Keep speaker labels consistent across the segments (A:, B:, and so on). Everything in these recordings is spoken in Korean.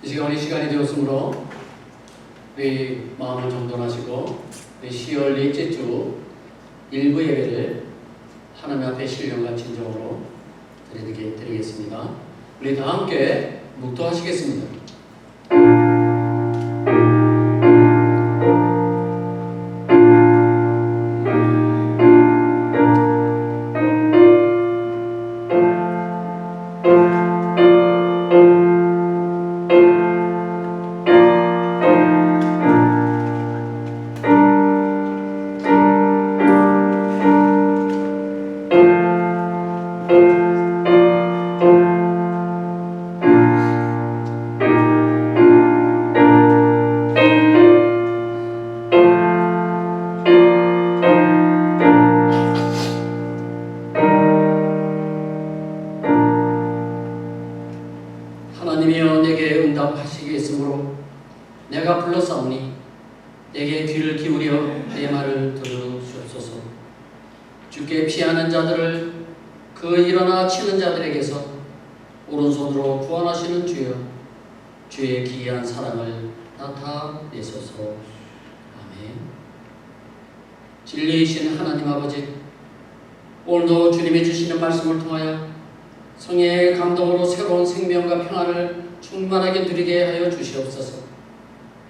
A: 이 시간이 되었으므로 우리 마음을 정돈하시고 우리 10월 넷째 주 일부 예배를 하나님 앞에 신령과 진정으로 드리겠습니다. 우리 다 함께 묵도하시겠습니다. 하나님이여 내게 응답하시겠으므로 내가 불렀사오니 내게 귀를 기울여 내 말을 들으시옵소서. 주께 피하는 자들을 그 일어나 치는 자들에게서 오른손으로 구원하시는 주여, 주의 기이한 사랑을 나타내소서. 아멘. 진리이신 하나님 아버지, 오늘도 주님이 주시는 말씀을 통하여 성령의 감동으로 새로운 생명과 평안을 충만하게 누리게 하여 주시옵소서.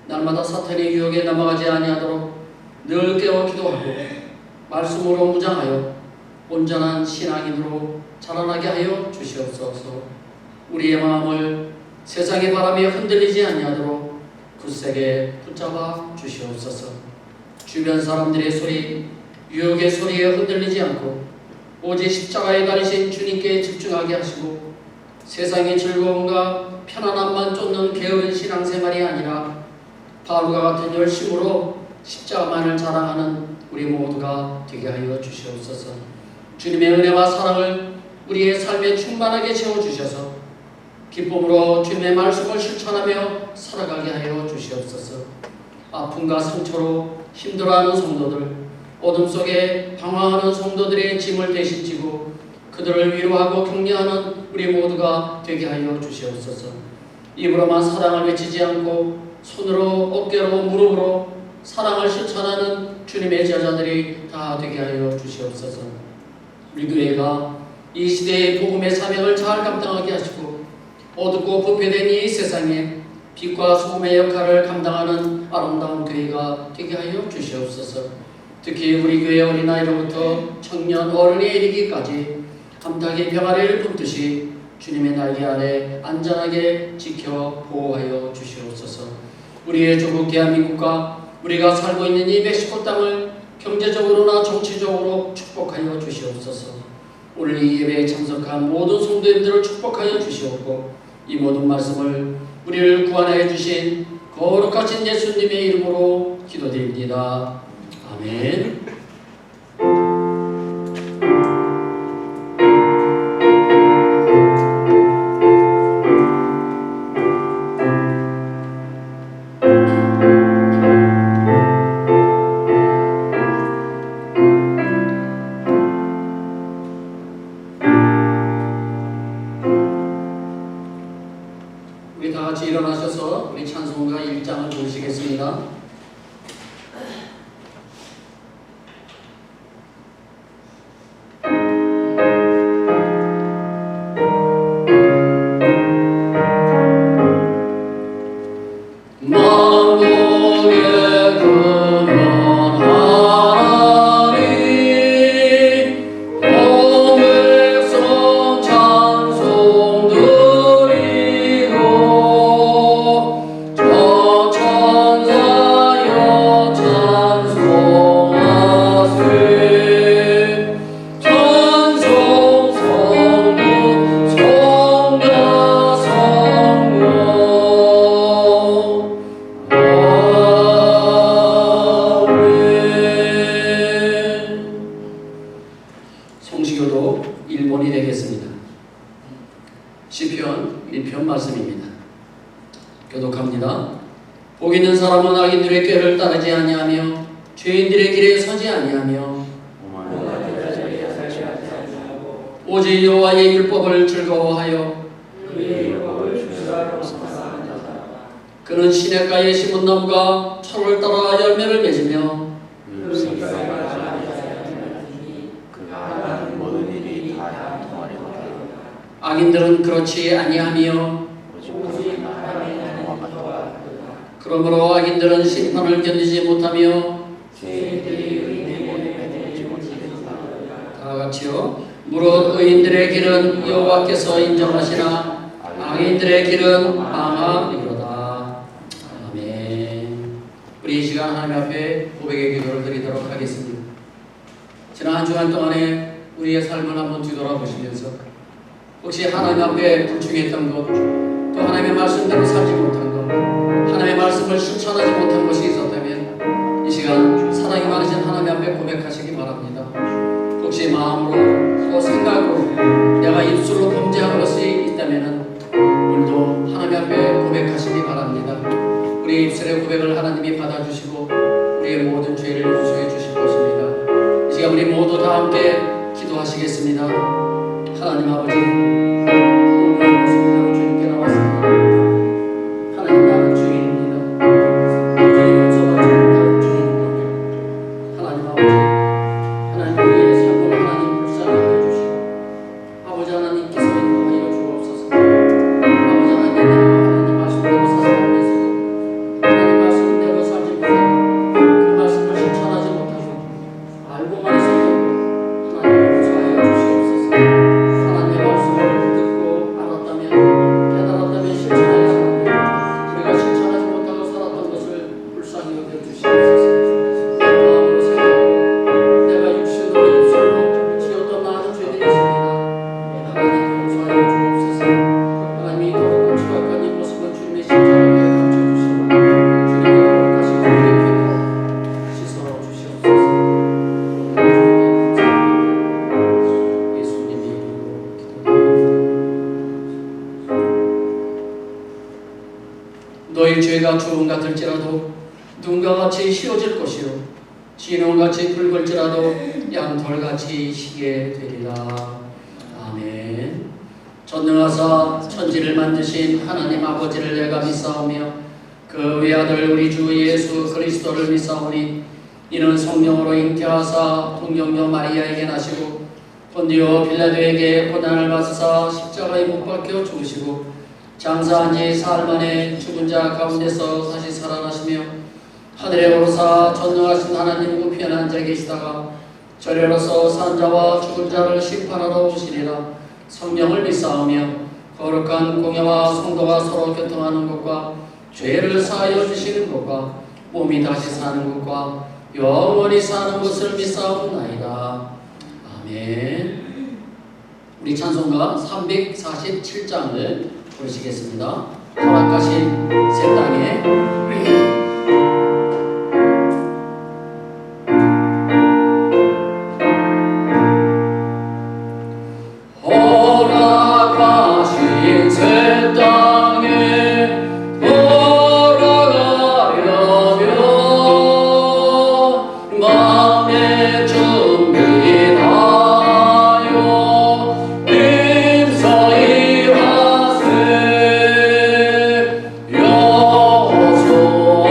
A: 날마다 사탄의 유혹에 넘어가지 아니하도록 늘 깨어 기도하고 말씀으로 무장하여 온전한 신앙인으로 자라나게 하여 주시옵소서. 우리의 마음을 세상의 바람에 흔들리지 아니하도록 굳세게 붙잡아 주시옵소서. 주변 사람들의 소리, 유혹의 소리에 흔들리지 않고 오직 십자가에 달리신 주님께 집중하게 하시고 세상의 즐거움과 편안함만 쫓는 게으른 신앙생활이 아니라 바울과 같은 열심으로 십자가만을 자랑하는 우리 모두가 되게 하여 주시옵소서. 주님의 은혜와 사랑을 우리의 삶에 충만하게 채워주셔서 기쁨으로 주님의 말씀을 실천하며 살아가게 하여 주시옵소서. 아픔과 상처로 힘들어하는 성도들, 어둠 속에 방황하는 성도들의 짐을 대신 지고 그들을 위로하고 격려하는 우리 모두가 되게 하여 주시옵소서. 입으로만 사랑을 외치지 않고 손으로, 어깨로, 무릎으로 사랑을 실천하는 주님의 제자들이 다 되게 하여 주시옵소서. 우리 교회가 이 시대의 복음의 사명을 잘 감당하게 하시고 어둡고 부패된 이 세상에 빛과 소금의 역할을 감당하는 아름다운 교회가 되게 하여 주시옵소서. 특히 우리 교회 어린아이로부터 청년, 어른에 이르기까지 암탉이 병아리를 품듯이 주님의 날개 아래 안전하게 지켜 보호하여 주시옵소서. 우리의 조국 대한민국과 우리가 살고 있는 이 멕시코 땅을 경제적으로나 정치적으로 축복하여 주시옵소서. 오늘 이 예배에 참석한 모든 성도님들을 축복하여 주시옵고 이 모든 말씀을 우리를 구원하여 주신 거룩하신 예수님의 이름으로 기도드립니다. 아멘. 우리 다 같이 일어나셔서 우리 찬송가 1장을 보시겠습니다. 성시교도 1번이 되겠습니다. 시편 1편 말씀입니다. 교독합니다. 복 있는 사람은 악인들의 꾀를 따르지 아니하며 죄인들의 길에 서지 아니하며 오직 여호와의 율법을 즐거워하여
B: 그의 율법을 주야로 감사하는 자다.
A: 그는 시냇가에 심은 나무가 철을 따라 열매를 맺으며
B: 율성이가 가지 아니하였으니 그가 하는 모든 일이 다 형통하리로다.
A: 악인들은 그렇지 아니하며
B: 오직 하나님의 영화가 더하다.
A: 그러므로 악인들은 심판을 견디지 못하며
B: 죄인들이 의인의 모임에 들지 못하리로다.
A: 다 같이요. 무릇 의인들의 길은 여호와께서 인정하시나 악인들의 길은 망하리로다. 아멘. 우리 이 시간 하나님 앞에 고백의 기도를 드리도록 하겠습니다. 지난 한 주간 동안에 우리의 삶을 한번 뒤돌아보시면서 혹시 하나님 앞에 불충했던 것, 또 하나님의 말씀대로 살지 못한 것, 하나님의 말씀을 실천하지 못한 것이 있었다면 이 시간 사랑이 많으신 하나님 앞에 고백하시기 바랍니다. 혹시 마음으로 또 생각으로 내가 입술로 범죄한 것이 있다면 오늘도 하나님 앞에 고백하시기 바랍니다. 우리의 입술의 고백을 하나님이 받아주시고 우리의 모든 죄를 용서해 주실 것입니다. 이 시간 우리 모두 다 함께 기도하시겠습니다. 하나님 아버지, 오늘 모습으로 주님께 나왔습니다. 하나님, 나는 주인입니다. 주님 용서받지 못할 주인입니다. 하나님 아버지, 하나님 우리의 삶을 하나님 불쌍히 해주시고 아버지 하나님께서 인도하여 주옵소서. 아버지 하나님, 내가 하나님 말씀대로 살아가면서 하나님 말씀대로 살지 못하고 그 말씀을 실천하지 못하고 알고만 있었다고 하나님 용서하여 주시옵소서. 하나님의 말씀을 듣고 알았다면 깨달았다면 실천하여 살았다면 우리가 실천하지 못하고 살았던 것을 불쌍히 여겨 주시옵소서. 내 마음으로 생각하고 내가 육신으로 입술로 지었던 많은 죄들이 있습니다. 하나님 용서하여 주옵소서. 하나님이 거룩한 추악한 이 모습은 주님의 십자가에 감춰주시고 주님의 거룩하신 우리의 피로 씻어 주시옵소서. 예수님의 이름으로 기도드립니다. 너희 죄가 주홍 같을지라도 눈과 같이 휘어질 것이요 진홍같이 붉을지라도 양털같이 희게 되리라. 아멘. 전능하사 천지를 만드신 하나님 아버지를 내가 믿사오며 그 외아들 우리 주 예수 그리스도를 믿사오니 이는 성령으로 잉태하사 동정녀 마리아에게 나시고 본디오 빌라도에게 고난을 받으사 십자가에 못 박혀 죽으시고 장사한 지 사흘 만에 죽은 자 가운데서 다시 살아나시며 하늘에 오르사 전능하신 하나님 우편에 앉아 계시다가 저리로서 산 자와 죽은 자를 심판하러 오시리라. 성령을 믿사오며 거룩한 공예와 성도가 서로 교통하는 것과 죄를 사하여 주시는 것과 몸이 다시 사는 것과 영원히 사는 것을 믿사옵나이다. 아멘. 우리 찬송가 347장을 부르시겠습니다. 허락하신 새 땅에
C: 여소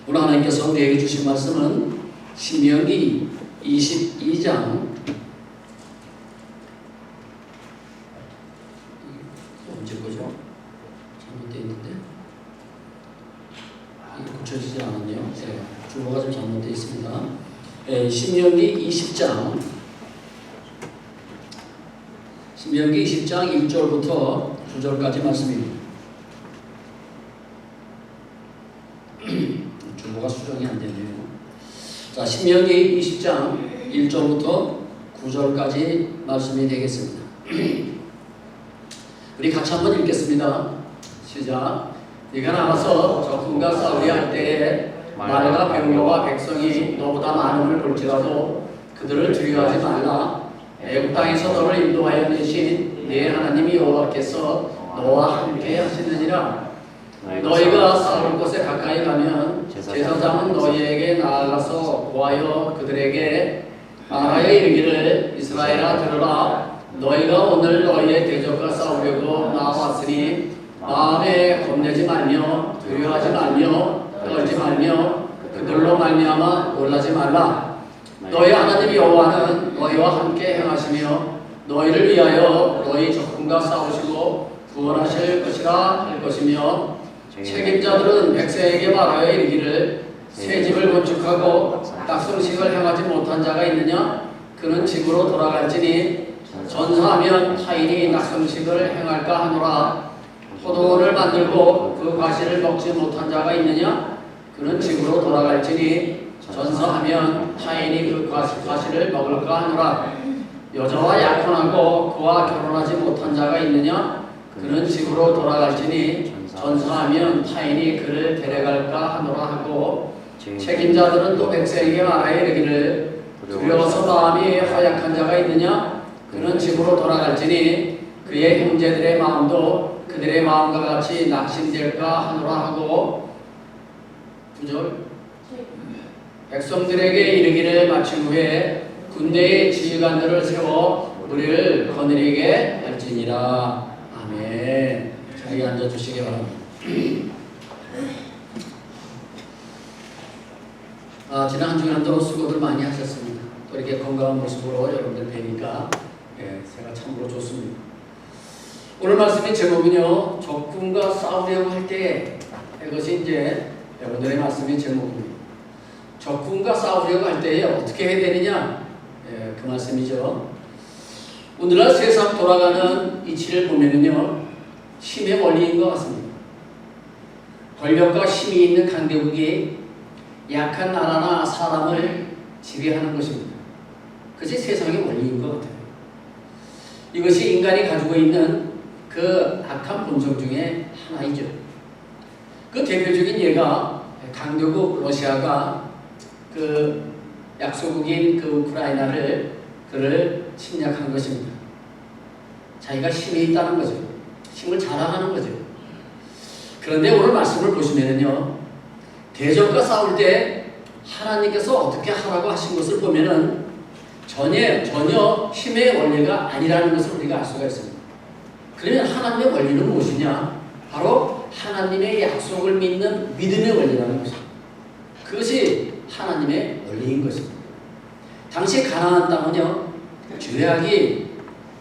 A: 오늘 하나님께서 우리에게 주신 말씀은 신명기 22장 언제 거죠? 잘못되어 있는데 이게 고쳐지지 않았네요. 네, 주어가 좀 잘못되어 있습니다. 네, 신명기 20장 1절부터 9절까지 말씀입니다. 주보가 수정이 안 되네요. 자, 신명기 20장 1절부터 9절까지 말씀이 되겠습니다. 우리 같이 한번 읽겠습니다. 시작. 네가 나가서 적군과 싸우려 할 때에 말과 병거와 백성이 너보다 많음을 볼지라도 그들을 두려워하지 말라. 애굽 땅에서 너를 인도하여 내신 네 하나님 여호와께서 너와 함께 하시느니라. 너희가 싸울 곳에 가까이 가면 제사장은 너희에게 나아가서 고하여 그들에게 말하여 이르기를 이스라엘아 들으라. 너희가 오늘 너희의 대적과 싸우려고 나왔으니 마음에 겁내지 말며 두려워하지 말며 떨지 말며 그들로 말미암아 놀라지 말라. 너희 하나님 여호와는 너희와 함께 행하시며 너희를 위하여 너희 적군과 싸우시고 구원하실 것이라 할 것이며 책임자들은 백성에게 말하여 이르기를 새 집을 건축하고 낙성식을 행하지 못한 자가 있느냐? 그는 집으로 돌아갈지니 전사하면 타인이 낙성식을 행할까 하노라. 포도원을 만들고 그 과실을 먹지 못한 자가 있느냐? 그는 집으로 돌아갈지니 전사하면 타인이 그 과실을 먹을까 하노라. 여자와 약혼하고 그와 결혼하지 못한 자가 있느냐? 그는 집으로 돌아갈지니 전사하면 타인이 그를 데려갈까 하노라 하고 책임자들은 또 백성에게 말하여 이르기를 두려워서 마음이 허약한 자가 있느냐? 그는 집으로 돌아갈지니 그의 형제들의 마음도 그들의 마음과 같이 낙심될까 하노라 하고 9절 백성들에게 이르기를 마친 후에 군대의 지휘관들을 세워 우리를 거느리게 할지니라. 아멘. 자리에 앉아주시기 바랍니다. 지난 한 주간도 수고들 많이 하셨습니다. 또 이렇게 건강한 모습으로 여러분들 뵈니까 제가 참으로 좋습니다. 오늘 말씀의 제목은요, 적군과 싸우려고 할 때, 이것이 이제 여러분들의 말씀의 제목입니다. 적군과 싸우려고 할 때 어떻게 해야 되느냐? 그 말씀이죠. 오늘날 세상 돌아가는 이치를 보면은요, 힘의 원리인 것 같습니다. 권력과 힘이 있는 강대국이 약한 나라나 사람을 지배하는 것입니다. 그것이 세상의 원리인 것 같아요. 이것이 인간이 가지고 있는 그 악한 본성 중에 하나이죠. 그 대표적인 예가 강대국 러시아가 그 약소국인 그 우크라이나를 그를 침략한 것입니다. 자기가 힘이 있다는 거죠. 힘을 자랑하는 거죠. 그런데 오늘 말씀을 보시면은요, 대적과 싸울 때 하나님께서 어떻게 하라고 하신 것을 보면은 전혀 힘의 원리가 아니라는 것을 우리가 알 수가 있습니다. 그러면 하나님의 원리는 무엇이냐? 바로 하나님의 약속을 믿는 믿음의 원리라는 것입니다. 그것이 하나님의 원리인 것입니다. 당시 가나안 땅은요, 죄악이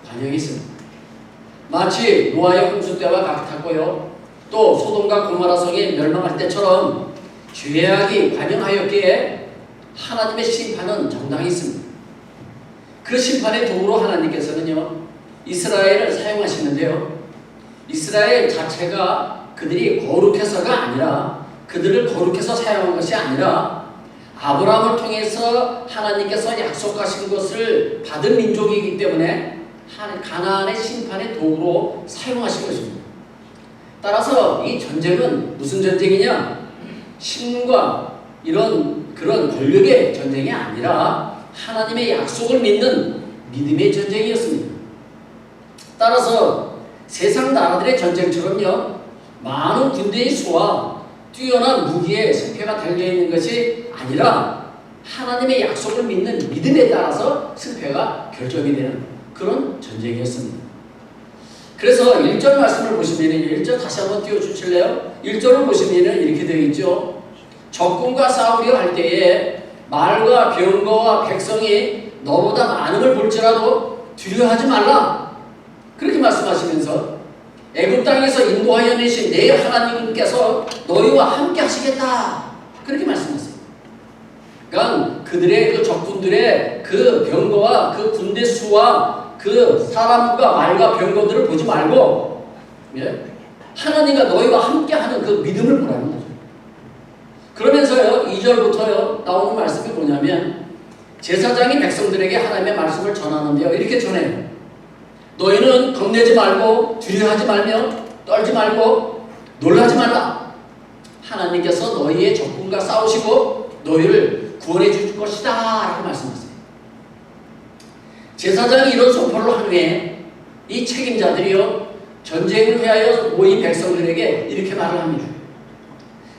A: 관영했습니다. 마치 노아의 홍수 때와 같았고요, 또 소돔과 고모라 성이 멸망할 때처럼 죄악이 관영하였기에 하나님의 심판은 정당히 있습니다. 그 심판의 도구로 하나님께서는요, 이스라엘을 사용하시는데요, 이스라엘 자체가 그들이 거룩해서가 아니라, 그들을 거룩해서 사용한 것이 아니라 아브라함을 통해서 하나님께서 약속하신 것을 받은 민족이기 때문에 가나안의 심판의 도구로 사용하신 것입니다. 따라서 이 전쟁은 무슨 전쟁이냐? 신과 그런 권력의 전쟁이 아니라 하나님의 약속을 믿는 믿음의 전쟁이었습니다. 따라서 세상 나라들의 전쟁처럼요, 많은 군대의 수와 뛰어난 무기의 승패가 달려있는 것이 아니라 하나님의 약속을 믿는 믿음에 따라서 승패가 결정이 되는 그런 전쟁이었습니다. 그래서 1절 말씀을 보시면, 1절 다시 한번 띄워주실래요? 1절을 보시면 이렇게 되어 있죠. 적군과 싸우려 할 때에 말과 병거와 백성이 너보다 많음을 볼지라도 두려워하지 말라. 그렇게 말씀하시면서 애굽 땅에서 인도하여 내신 내 하나님께서 너희와 함께 하시겠다. 그렇게 말씀하세요. 그러니까 그들의 그 적군들의 그 병거와 그 군대 수와 그 사람과 말과 병거들을 보지 말고, 하나님과 너희와 함께 하는 그 믿음을 보라는 거죠. 그러면서요, 2절부터요 나오는 말씀이 뭐냐면, 제사장이 백성들에게 하나님의 말씀을 전하는데요, 이렇게 전해요. 너희는 겁내지 말고 두려워하지 말며 떨지 말고 놀라지 말라. 하나님께서 너희의 적군과 싸우시고 너희를 구원해 줄 것이다 라고 말씀하세요. 제사장이 이런 선포를 한 후에 이 책임자들이요, 전쟁을 위하여 모인 백성들에게 이렇게 말을 합니다.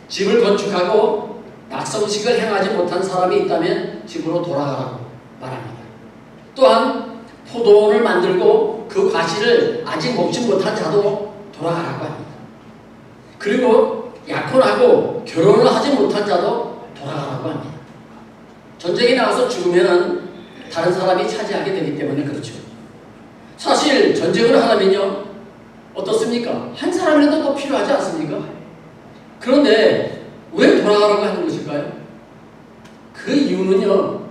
A: 집을 건축하고 낙성식을 행하지 못한 사람이 있다면 집으로 돌아가라고 말합니다. 또한 포도원을 만들고 그 과실을 아직 먹지 못한 자도 돌아가라고 합니다. 그리고 약혼하고 결혼을 하지 못한 자도 돌아가라고 합니다. 전쟁에 나가서 죽으면 다른 사람이 차지하게 되기 때문에 그렇죠. 사실 전쟁을 하려면요, 어떻습니까? 한 사람이라도 더 필요하지 않습니까? 그런데 왜 돌아가라고 하는 것일까요? 그 이유는요,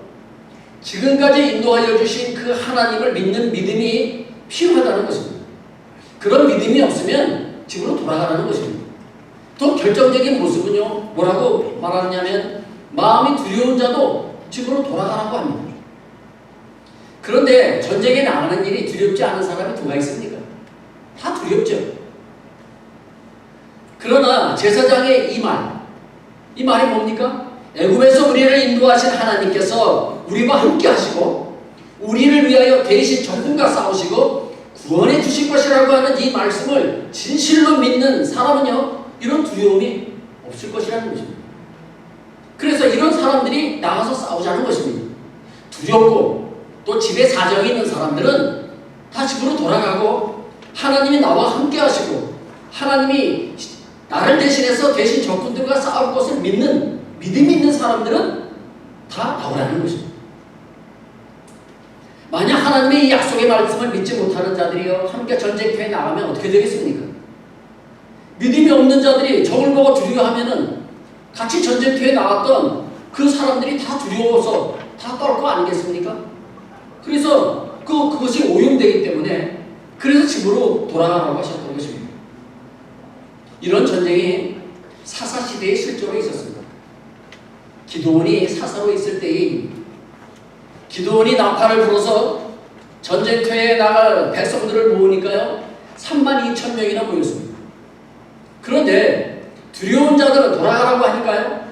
A: 지금까지 인도하여 주신 그 하나님을 믿는 믿음이 필요하다는 것입니다. 그런 믿음이 없으면 집으로 돌아가라는 것입니다. 더 결정적인 모습은요, 뭐라고 말하느냐면 마음이 두려운 자도 집으로 돌아가라고 합니다. 그런데 전쟁에 나가는 일이 두렵지 않은 사람이 누가 있습니까? 다 두렵죠. 그러나 제사장의 이 말이 뭡니까? 애굽에서 우리를 인도하신 하나님께서 우리와 함께 하시고 우리를 위하여 대신 적군과 싸우시고 구원해 주실 것이라고 하는 이 말씀을 진실로 믿는 사람은요, 이런 두려움이 없을 것이라는 것입니다. 그래서 이런 사람들이 나가서 싸우자는 것입니다. 두렵고 또 집에 사정이 있는 사람들은 다 집으로 돌아가고 하나님이 나와 함께 하시고 하나님이 나를 대신해서 대신 적군들과 싸울 것을 믿는 믿음이 있는 사람들은 다 나오라는 것입니다. 만약 하나님의 이 약속의 말씀을 믿지 못하는 자들이요, 함께 전쟁터에 나가면 어떻게 되겠습니까? 믿음이 없는 자들이 적을 보고 두려워하면은 같이 전쟁터에 나왔던 그 사람들이 다 두려워서 다 떨 거 아니겠습니까? 그래서 그것이 오용되기 때문에 그래서 집으로 돌아가라고 하셨던 것입니다. 이런 전쟁이 사사시대에 실제로 있었습니다. 기드온이 사사로 있을 때에 기드온이 나팔을 불어서 전쟁터에 나갈 백성들을 모으니까요, 32,000명이나 모였습니다. 그런데 두려운 자들은 돌아가라고 하니까요,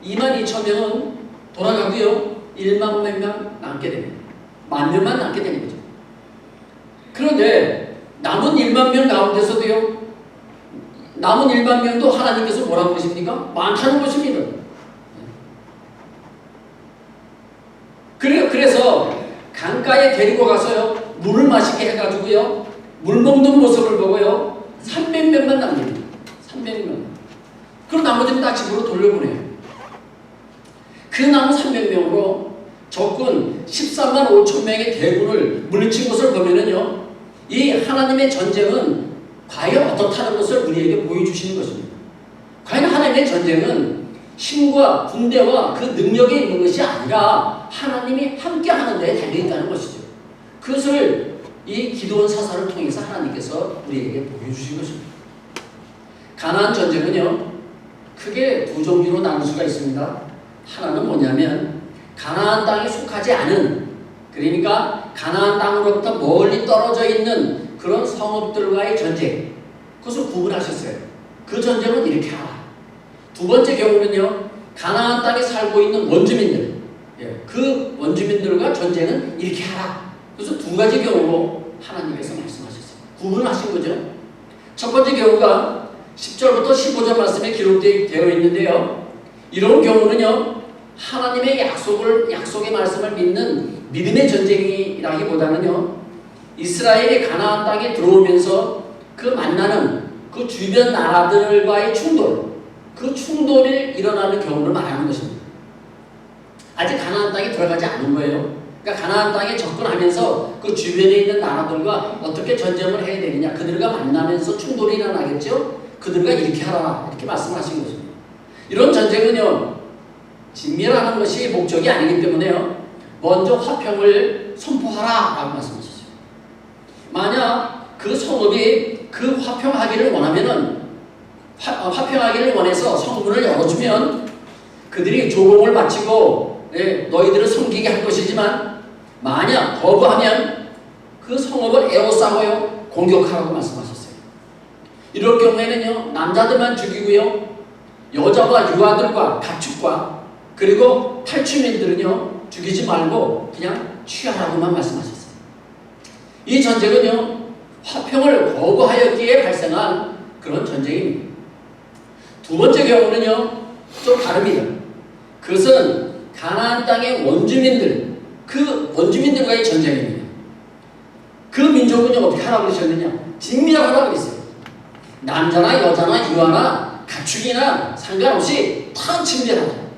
A: 22,000명은 돌아가고요, 1만 몇 명 남게 됩니다. 10,000명만 남게 되는 거죠. 그런데 남은 1만 명 가운데서도요, 남은 1만 명도 하나님께서 뭐라고 하십니까? 많다는 것입니다. 그래서 강가에 데리고 가서요, 물을 마시게 해가지고요, 물 먹는 모습을 보고요, 300명만 남깁니다. 300명. 그럼 나머지는 다 집으로 돌려보내요. 그 남은 300명으로 적군 13만 5천 명의 대군을 물리친 것을 보면은요, 이 하나님의 전쟁은 과연 어떻다는 것을 우리에게 보여주시는 것입니다. 과연 하나님의 전쟁은 힘과 군대와 그 능력에 있는 것이 아니라 하나님이 함께 하는 데에 달려있다는 것이죠. 그것을 이 기드온 사사를 통해서 하나님께서 우리에게 보여주신 것입니다. 가나안 전쟁은요, 크게 두 종류로 나눌 수가 있습니다. 하나는 뭐냐면 가나안 땅에 속하지 않은, 그러니까 가나안 땅으로부터 멀리 떨어져 있는 그런 성읍들과의 전쟁, 그것을 구분하셨어요. 그 전쟁은 이렇게 하라. 두 번째 경우는요, 가나안 땅에 살고 있는 원주민들, 그 원주민들과 전쟁은 이렇게 하라. 그래서 두 가지 경우로 하나님께서 말씀하셨어요. 구분을 하신 거죠. 첫 번째 경우가 10절부터 15절 말씀에 기록되어 있는데요, 이런 경우는요, 하나님의 약속의 말씀을 믿는 믿음의 전쟁이라기보다는요, 이스라엘이 가나안 땅에 들어오면서 그 만나는 그 주변 나라들과의 충돌, 그 충돌이 일어나는 경우를 말하는 것입니다. 아직 가나안 땅에 들어가지 않은 거예요. 그러니까 가나안 땅에 접근하면서 그 주변에 있는 나라들과 어떻게 전쟁을 해야 되느냐, 그들과 만나면서 충돌이 일어나겠죠. 그들과 이렇게 하라, 이렇게 말씀하신 것입니다. 이런 전쟁은요, 진멸하는 것이 목적이 아니기 때문에요, 먼저 화평을 선포하라 라고 말씀하셨어요. 만약 그 성읍이 그 화평하기를 원하면은, 화평하기를 원해서 성문을 열어주면 그들이 조공을 마치고 너희들을 섬기게 할 것이지만, 만약 거부하면 그 성읍을 에워싸고요 공격하라고 말씀하셨어요. 이럴 경우에는요, 남자들만 죽이고요, 여자와 유아들과 가축과 그리고 탈취민들은요 죽이지 말고 그냥 취하라고만 말씀하셨어요. 이 전쟁은요, 화평을 거부하였기에 발생한 그런 전쟁입니다. 두 번째 경우는요, 좀 다릅니다. 그것은 가나안 땅의 원주민들, 그 원주민들과의 전쟁입니다. 그 민족은요, 어떻게 하라고 그러셨느냐? 진멸하라고 그랬어요. 남자나 여자나 유아나 가축이나 상관없이 다 진멸하라.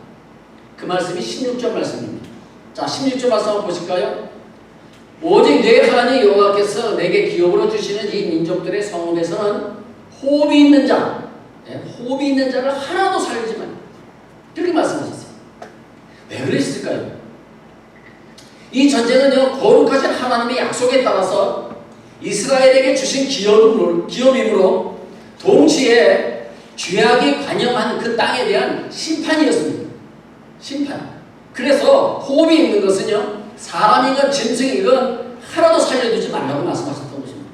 A: 그 말씀이 16절 말씀입니다. 자, 16절 말씀 한번 보실까요? 오직 내 하나님 여호와께서 내게 기업으로 주시는 이 민족들의 성읍에서는 호흡이 있는 자, 호흡이 있는 자를 하나도 살리지 말라. 이렇게 말씀하셨어요. 왜 그랬을까요? 이 전쟁은요, 거룩하신 하나님의 약속에 따라서 이스라엘에게 주신 기업이므로 동시에 죄악이 관영한 그 땅에 대한 심판이었습니다. 심판. 그래서 호흡이 있는 것은요, 사람이건 짐승이건 하나도 살려두지 말라고 말씀하셨던 것입니다.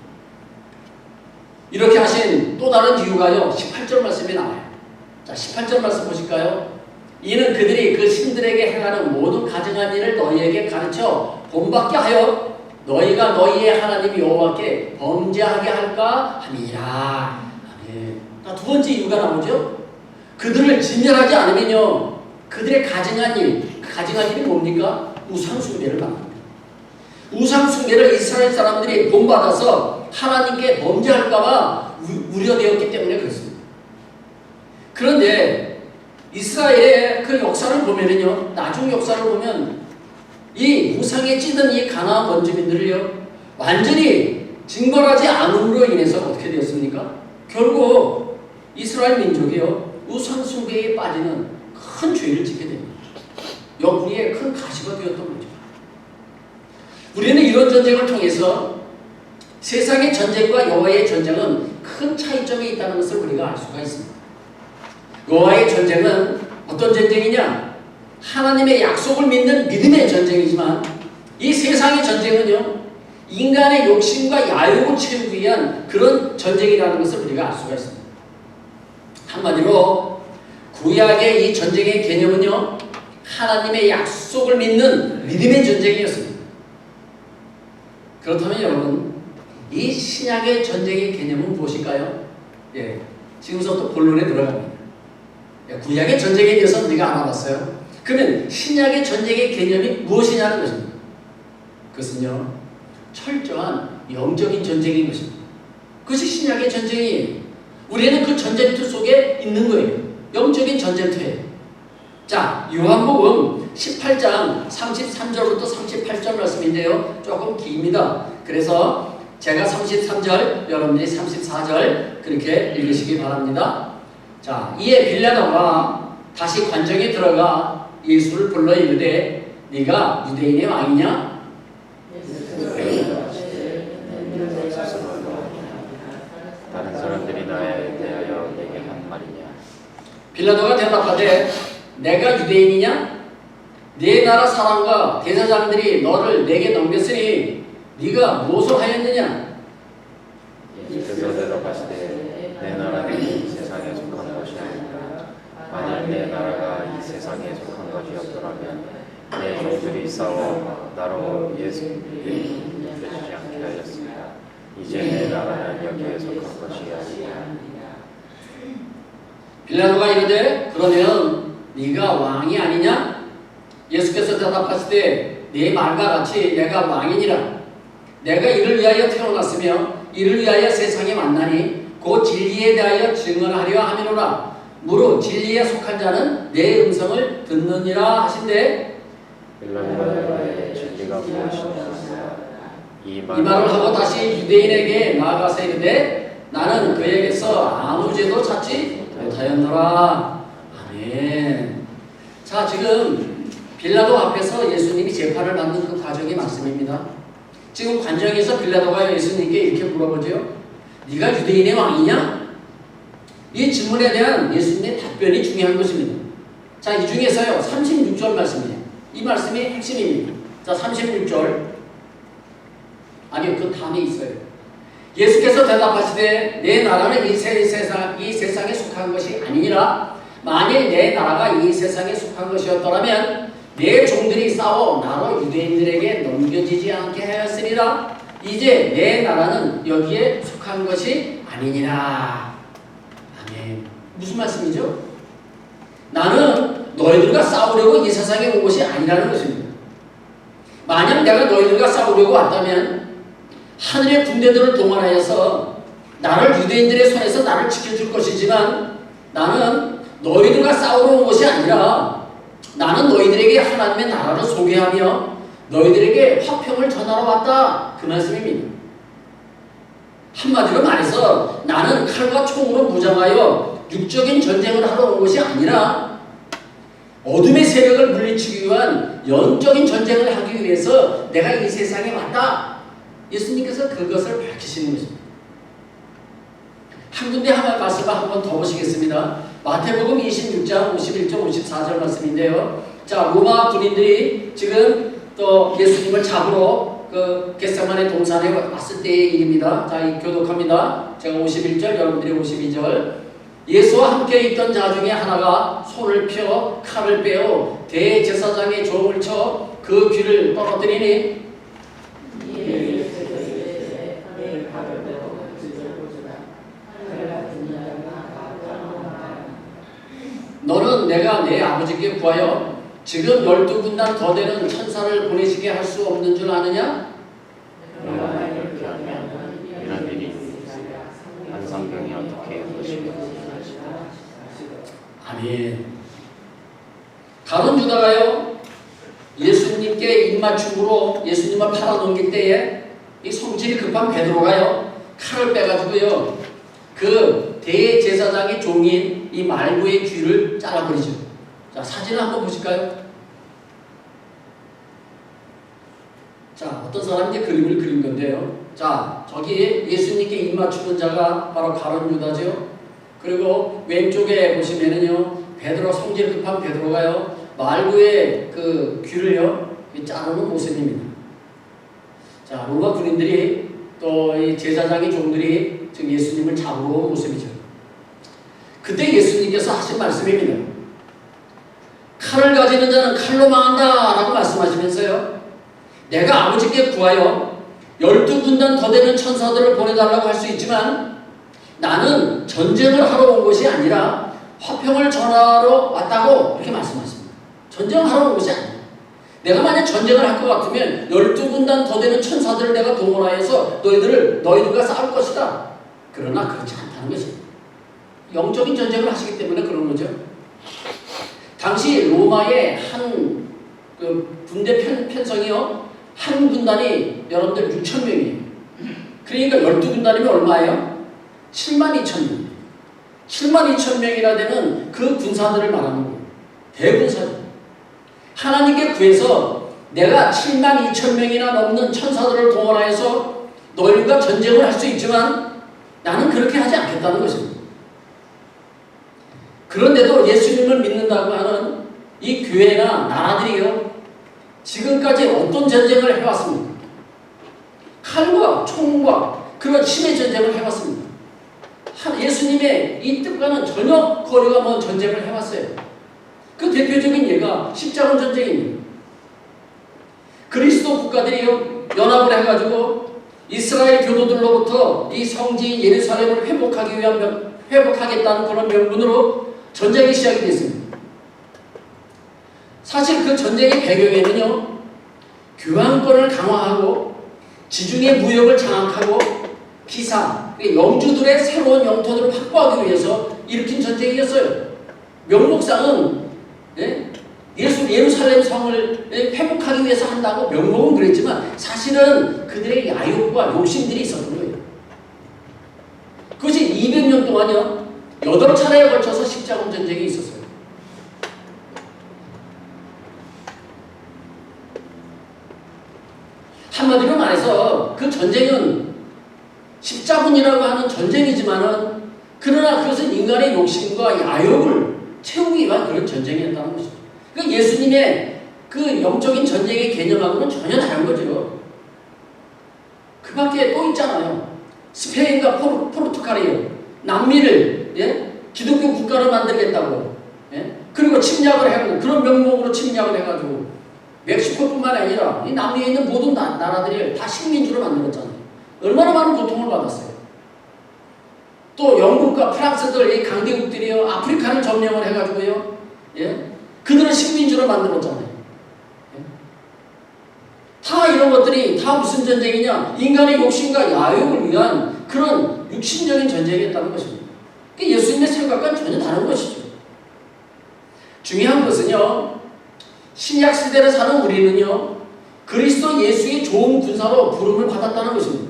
A: 이렇게 하신 또 다른 이유가요, 18절 말씀에 나와요. 자, 18절 말씀 보실까요? 이는 그들이 그 신들에게 행하는 모든 가증한 일을 너희에게 가르쳐 본받게 하여 너희가 너희의 하나님 여호와께 범죄하게 할까 함이라. 아멘. 두 번째 이유가 나오죠. 그들을 진멸하지 않으면요, 그들의 가증한 일, 그 가증한 일이 뭡니까? 우상숭배를 받습니다. 우상숭배를 이스라엘 사람들이 본받아서 하나님께 범죄할까봐 우려되었기 때문에 그렇습니다. 그런데 이스라엘의 그 역사를 보면은요, 나중 역사를 보면 이 우상에 찌든 이 가나안 원주민들을요, 완전히 징벌하지 않음으로 인해서 어떻게 되었습니까? 결국 이스라엘 민족이요, 우상 숭배에 빠지는 큰 죄를 짓게 됩니다. 영구리의 큰 가시가 되었던 거죠. 우리는 이런 전쟁을 통해서 세상의 전쟁과 여호와의 전쟁은 큰 차이점이 있다는 것을 우리가 알 수가 있습니다. 여호와의 전쟁은 어떤 전쟁이냐? 하나님의 약속을 믿는 믿음의 전쟁이지만, 이 세상의 전쟁은요, 인간의 욕심과 야욕을 채우기 위한 그런 전쟁이라는 것을 우리가 알 수가 있습니다. 한마디로 구약의 이 전쟁의 개념은요, 하나님의 약속을 믿는 믿음의 전쟁이었습니다. 그렇다면 여러분, 이 신약의 전쟁의 개념은 무엇일까요? 지금부터 본론에 들어갑니다. 구약의 전쟁에 대해서 우리가 알아봤어요. 그러면 신약의 전쟁의 개념이 무엇이냐는 것입니다. 그것은요, 철저한 영적인 전쟁인 것입니다. 그것이 신약의 전쟁이에요. 우리는 그 전쟁터 속에 있는 거예요. 영적인 전쟁터예요. 자, 요한복음 18장 33절부터 38절 말씀인데요, 조금 깁니다. 그래서 제가 33절, 여러분들이 34절 그렇게 읽으시기 바랍니다. 자, 이에 빌라도가 다시 관정에 들어가 예수를 불러 이르되 네가 유대인의 왕이냐?
B: 다른 사람들이 나에 대하여 내게 한 말이냐?
A: 빌라도가 대답하되 내가 유대인이냐? 네 나라 사람과 대제사장들이 너를 내게 넘겼으니 네가 무엇을 하였느냐?
B: 예수께서 대답하시되 내 나라는 이 세상에 속한 것이 아니라 만일 내 나라가 이 세상에 속한 것이었더라면 내 종들이 싸워 나로 예수를 되지 않게 하였습니다. 이제 내 나라는 여기에 속한 것이 아니라.
A: 빌라도가 이르되 그러면 네가 왕이 아니냐? 예수께서 대답하시되 네 말과 같이 내가 왕이니라. 내가 이를 위하여 태어났으며 이를 위하여 세상에 왔나니 곧 진리에 대하여 증언하려 함이로라. 무릇 진리에 속한 자는 내 음성을 듣느니라 하신대.
B: 빌라도가 진리가 무엇이냐? 이
A: 말을 하고 다시 유대인에게 나아가서 이르되 나는 그에게서 아무 죄도 찾지 못하였노라. 아멘. 자, 지금 빌라도 앞에서 예수님이 재판을 받는 그 과정의 말씀입니다. 지금 관정에서 빌라도가 예수님께 이렇게 물어보죠. 네가 유대인의 왕이냐? 이 질문에 대한 예수님의 답변이 중요한 것입니다. 자, 이 중에서요 36절 말씀이에요. 이 말씀이 핵심입니다. 자, 36절. 아니요, 그 다음에 있어요. 예수께서 대답하시되 내 나라는 이 세상에 속한 것이 아니니라. 만일 내 나라가 이 세상에 속한 것이었더라면 내 종들이 싸워 나로 유대인들에게 넘겨지지 않게 하였으리라. 이제 내 나라는 여기에 속한 것이 아니니라. 아멘. 무슨 말씀이죠? 나는 너희들과 싸우려고 이 세상에 온 것이 아니라는 것입니다. 만약 내가 너희들과 싸우려고 왔다면 하늘의 군대들을 동원하여서 나를 유대인들의 손에서 나를 지켜줄 것이지만 나는 너희들과 싸우러 온 것이 아니라 나는 너희들에게 하나님의 나라를 소개하며 너희들에게 화평을 전하러 왔다. 그 말씀입니다. 한마디로 말해서 나는 칼과 총으로 무장하여 육적인 전쟁을 하러 온 것이 아니라 어둠의 세력을 물리치기 위한 영적인 전쟁을 하기 위해서 내가 이 세상에 왔다. 예수님께서 그것을 밝히시는 것입니다. 한 군데 말씀을 한번 더 보시겠습니다. 마태복음 26장 51절 54절 말씀인데요. 자, 로마 군인들이 지금 또 예수님을 잡으러 그 겟세마네 동산에 왔을 때의 일입니다. 자, 이 교독합니다. 제가 51절, 여러분들이 52절. 예수와 함께 있던 자 중에 하나가 손을 펴 칼을 빼어 대제사장의 종을 쳐 그 귀를 떨어뜨리니 너는 내가 내 아버지께 구하여 지금 12군단 더 되는 천사를 보내시게 할 수 없는 줄 아느냐?
B: 이렇게 하면 이런 일이 한 성경이 어떻게 것이며.
A: 아멘. 가룟 유다가요 예수님께 입맞춤으로 예수님을 팔아넘길 때에 이 성질이 급한 베드로가요 칼을 빼가지고요 그 대제사장의 종인 이 말구의 귀를 잘라버리죠. 자, 사진을 한번 보실까요? 자, 어떤 사람이 그림을 그린 건데요. 자, 저기 예수님께 입맞추는 자가 바로 가룟 유다죠. 그리고 왼쪽에 보시면은요 베드로, 성질 급한 베드로가요 말구의 그 귀를요 자르는 모습입니다. 자, 로마 군인들이 또 이 제사장의 종들이 지금 예수님을 잡으러 온 모습이죠. 그때 예수님께서 하신 말씀입니다. 칼을 가지는 자는 칼로 망한다 라고 말씀하시면서요 내가 아버지께 구하여 12군단 더 되는 천사들을 보내달라고 할 수 있지만 나는 전쟁을 하러 온 것이 아니라 화평을 전하러 왔다고 이렇게 말씀하십니다. 전쟁을 하러 온 것이 아니에요. 내가 만약 전쟁을 할 것 같으면 12군단 더 되는 천사들을 내가 동원하여서 너희들과 싸울 것이다. 그러나 그렇지 않다는 것입니다. 영적인 전쟁을 하시기 때문에 그런 거죠. 당시 로마의 한 그 군대 편성이요 한 군단이 여러분들 6,000명이에요. 그러니까 12군단이면 얼마예요? 72,000명. 72,000명이나 되는 그 군사들을 말하는 거예요. 대군사죠. 하나님께 구해서 내가 7만 2천 명이나 넘는 천사들을 동원하여서 너희가 전쟁을 할 수 있지만 나는 그렇게 하지 않겠다는 것입니다. 그런데도 예수님을 믿는다고 하는 이 교회나 나라들이요, 지금까지 어떤 전쟁을 해왔습니까? 칼과 총과 그런 힘의 전쟁을 해왔습니다. 예수님의 이 뜻과는 전혀 거리가 먼 전쟁을 해왔어요. 그 대표적인 예가 십자군 전쟁입니다. 그리스도 국가들이요, 연합을 해가지고 이스라엘 교도들로부터 이 성지인 예루살렘을 회복하겠다는 그런 명분으로 전쟁이 시작이 됐습니다. 사실 그 전쟁의 배경에는요, 교황권을 강화하고 지중해 무역을 장악하고 기사, 영주들의 새로운 영토들을 확보하기 위해서 일으킨 전쟁이었어요. 명목상은 예루살렘 성을 회복하기 위해서 한다고 명목은 그랬지만 사실은 그들의 야욕과 욕심들이 있었던 거예요. 그것이 200년 동안요, 8차례에 걸쳐서 십자군 전쟁이 있었어요. 한마디로 말해서 그 전쟁은 십자군이라고 하는 전쟁이지만은 그러나 그것은 인간의 욕심과 야욕을 채우기 위한 그런 전쟁이었다는 것이죠. 그러니까 예수님의 그 영적인 전쟁의 개념하고는 전혀 다른 거죠. 그 밖에 또 있잖아요. 스페인과 포르투갈이요, 남미를 기독교 국가로 만들겠다고, 그리고 침략을 해가지고 그런 명목으로 침략을 해가지고 멕시코뿐만 아니라 이 남미에 있는 모든 나라들을 다 식민지로 만들었잖아요. 얼마나 많은 고통을 받았어요. 또 영국과 프랑스들, 이 강대국들이요, 아프리카를 점령을 해가지고요, 그들을 식민지로 만들었잖아요. 다 이런 것들이 다 무슨 전쟁이냐? 인간의 욕심과 야욕을 위한 그런 육신적인 전쟁이었다는 것입니다. 예수님의 생각과는 전혀 다른 것이죠. 중요한 것은요, 신약 시대를 사는 우리는요, 그리스도 예수의 좋은 군사로 부름을 받았다는 것입니다.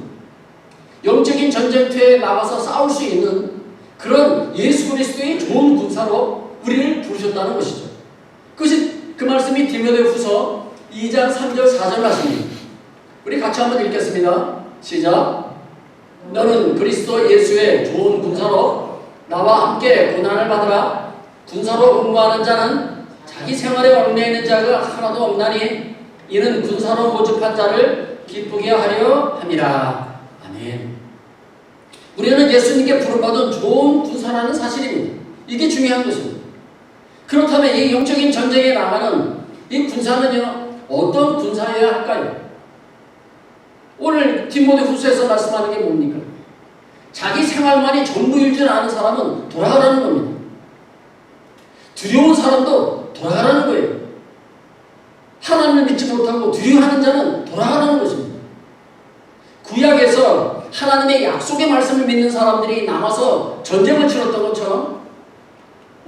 A: 영적인 전쟁터에 나가서 싸울 수 있는 그런 예수 그리스도의 좋은 군사로 우리를 부르셨다는 것이죠. 그것이 그 말씀이 디모데후서 2장 3절 4절 말씀입니다. 우리 같이 한번 읽겠습니다. 시작. 너는 그리스도 예수의 좋은 군사로 나와 함께 고난을 받으라. 군사로 응모하는 자는 자기 생활에 얽매이는 자가 하나도 없나니 이는 군사로 모집한 자를 기쁘게 하려 함이라. 아멘. 우리는 예수님께 부름받은 좋은 군사라는 사실입니다. 이게 중요한 것입니다. 그렇다면 이 영적인 전쟁에 나가는 이 군사는요, 어떤 군사여야 할까요? 오늘 디모데후서에서 말씀하는 게 뭡니까? 자기 생활만이 전부일 줄 아는 사람은 돌아가라는 겁니다. 두려운 사람도 돌아가라는 거예요. 하나님을 믿지 못하고 두려워하는 자는 돌아가라는 것입니다. 구약에서 하나님의 약속의 말씀을 믿는 사람들이 남아서 전쟁을 치렀던 것처럼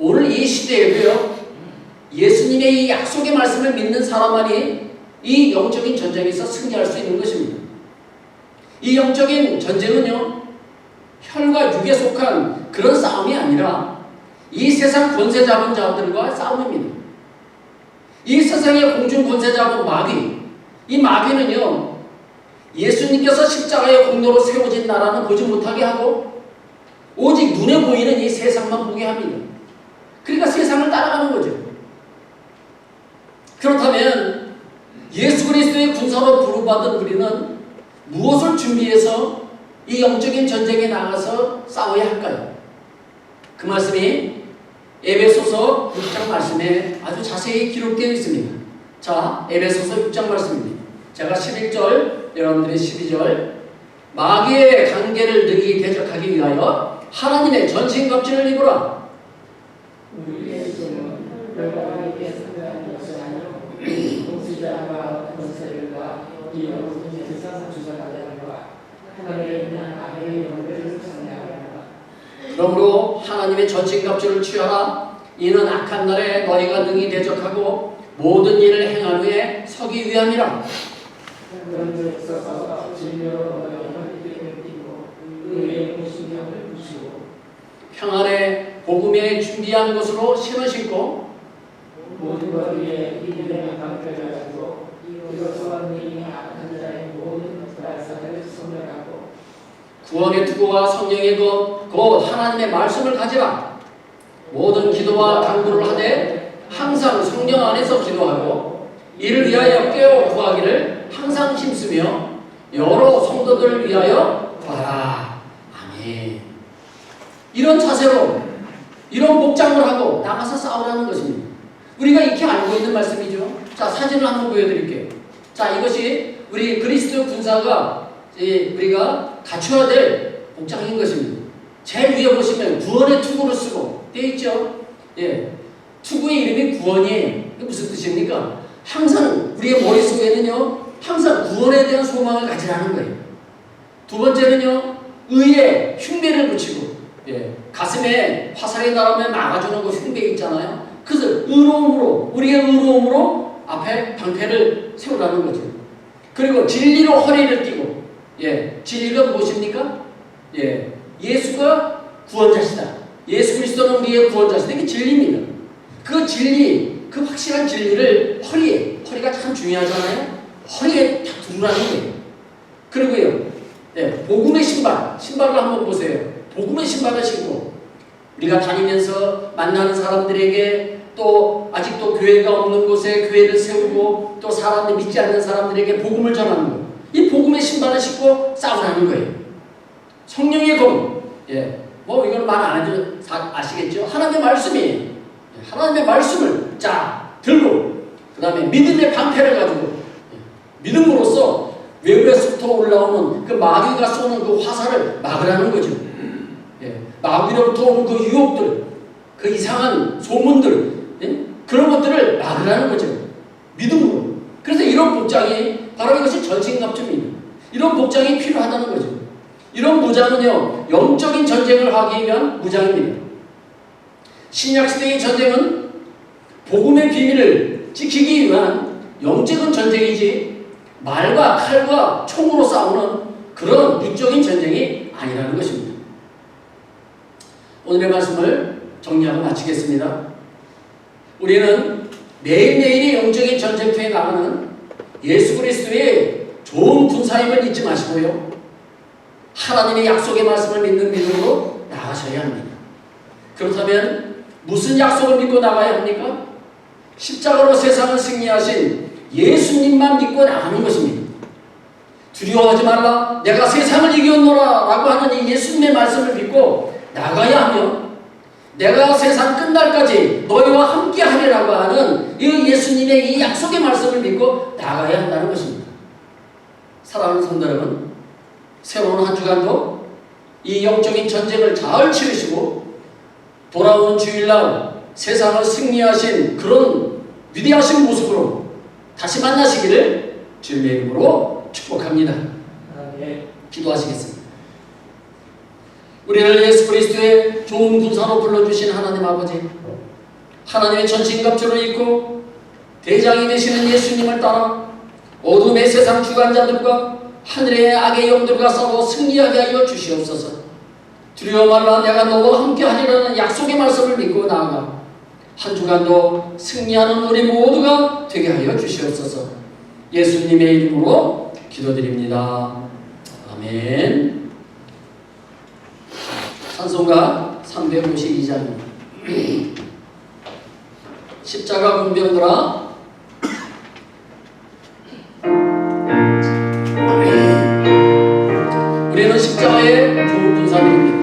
A: 오늘 이 시대에도요, 예수님의 이 약속의 말씀을 믿는 사람만이 이 영적인 전쟁에서 승리할 수 있는 것입니다. 이 영적인 전쟁은요, 혈과 육에 속한 그런 싸움이 아니라 이 세상 권세 잡은 자들과 싸움입니다. 이 세상의 공중 권세 잡은 마귀, 이 마귀는요, 예수님께서 십자가의 공로로 세워진 나라는 보지 못하게 하고 오직 눈에 보이는 이 세상만 보게 합니다. 그러니까 세상을 따라가는 거죠. 그렇다면 예수 그리스도의 군사로 부름받은 우리는 무엇을 준비해서 이 영적인 전쟁에 나가서 싸워야 할까요? 그 말씀이 에베소서 6장 말씀에 아주 자세히 기록되어 있습니다. 자, 에베소서 6장 말씀입니다. 제가 11절, 여러분들이 12절. 마귀의 관계를 능히 대적하기 위하여 하나님의 전신갑주를 입으라.
C: 우리의 손은 별바위에 상대하는 것이 아니요 동시자와 권세들과 이 모든 세상 주관자들과 하늘에 있는 아래의 영들을 상대하라.
A: 그러므로 하나님의 전신갑주를 취하라. 이는 악한 날에 너희가 능히 대적하고 모든 일을 행한 후에 서기 위함이라.
C: 그런 데 있어서 진리로 너희의 허리띠를 띠고 의의 신경을 부시고
A: 평안의 복음에 준비한 것으로 신을 신고
C: 모든 것 위에 이름의 방패를 가지고 이것과 능히 악한 자의 모든 발사를 소멸하고
A: 구원의 투구와 성령의 곧 하나님의 말씀을 가지라. 모든 기도와 간구를 하되 항상 성령 안에서 기도하고 이를 위하여 깨어 구하기를 항상 힘쓰며 여러 성도들을 위하여 구하라. 아멘. 이런 자세로 이런 복장을 하고 나가서 싸우라는 것입니다. 우리가 익히 알고 있는 말씀이죠. 자, 사진을 한번 보여드릴게요. 자, 이것이 우리 그리스도 군사가 우리가 갖춰야 될 복장인 것입니다. 제일 위에 보시면 구원의 투구를 쓰고 되어 있죠. 예, 투구의 이름이 구원이에요. 이게 무슨 뜻입니까? 항상 우리의 머릿속에는요, 항상 구원에 대한 소망을 가지라는 거예요. 두 번째는요, 의에 흉배를 붙이고, 예, 가슴에 화살이 날아오면 막아주는 그 흉배 있잖아요. 그래서 의로움으로, 우리의 의로움으로 앞에 방패를 세우라는 거죠. 그리고 진리로 허리를 띠고, 예, 진리가 무엇입니까? 예, 예수가 구원자시다. 예수 그리스도는 우리의 구원자시다. 이게 진리입니다. 그 진리, 그 확실한 진리를 허리가 참 중요하잖아요. 허리에 딱 두르라는 거예요. 그리고요, 예, 복음의 신발을 한번 보세요. 복음의 신발을 신고 우리가 다니면서 만나는 사람들에게 또 아직도 교회가 없는 곳에 교회를 세우고 또 사람들 믿지 않는 사람들에게 복음을 전하는 거예요. 이 복음의 신발을 신고 싸우라는 거예요. 성령의 검, 예, 뭐 이건 말 안 해도 아시겠죠? 하나님의 말씀이에요. 하나님의 말씀을 자 들고 그 다음에 믿음의 방패를 가지고 믿음으로써 외부에서부터 올라오는 그 마귀가 쏘는 그 화살을 막으라는 거죠. 예, 마귀로부터 오는 그 유혹들, 그 이상한 소문들, 예? 그런 것들을 막으라는 거죠. 믿음으로. 그래서 이런 복장이 바로 이것이 전신갑주입니다. 이런 복장이 필요하다는 거죠. 이런 무장은요, 영적인 전쟁을 하기 위한 무장입니다. 신약시대의 전쟁은 복음의 비밀을 지키기 위한 영적인 전쟁이지 말과 칼과 총으로 싸우는 그런 육적인 전쟁이 아니라는 것입니다. 오늘의 말씀을 정리하고 마치겠습니다. 우리는 매일매일의 영적인 전쟁터에 나가는 예수 그리스도의 좋은 군사임을 잊지 마시고요. 하나님의 약속의 말씀을 믿는 믿음으로 나가셔야 합니다. 그렇다면 무슨 약속을 믿고 나가야 합니까? 십자가로 세상을 승리하신 예수님만 믿고 나가는 것입니다. 두려워하지 말라, 내가 세상을 이겼노라 라고 하는 이 예수님의 말씀을 믿고 나가야 하며, 내가 세상 끝날까지 너희와 함께 하리라고 하는 이 예수님의 이 약속의 말씀을 믿고 나가야 한다는 것입니다. 사랑하는 성도 여러분, 새로운 한 주간도 이 영적인 전쟁을 잘 치르시고 돌아오는 주일날 세상을 승리하신 그런 위대하신 모습으로 다시 만나시기를 주님의 이름으로 축복합니다. 기도하시겠습니다. 우리를 예수 그리스도의 좋은 군사로 불러주신 하나님 아버지, 하나님의 전신갑주를 입고 대장이 되시는 예수님을 따라 어둠의 세상 주관자들과 하늘의 악의 영들과 싸워 승리하게 하여 주시옵소서. 두려워 말라, 내가 너와 함께 하리라는 약속의 말씀을 믿고 나아가 한 주간도 승리하는 우리 모두가 되게 하여 주시옵소서. 예수님의 이름으로 기도드립니다. 아멘. 찬송가 352장입니다. 십자가 군병들아, 우리는 십자가의 좋은 군사들입니다.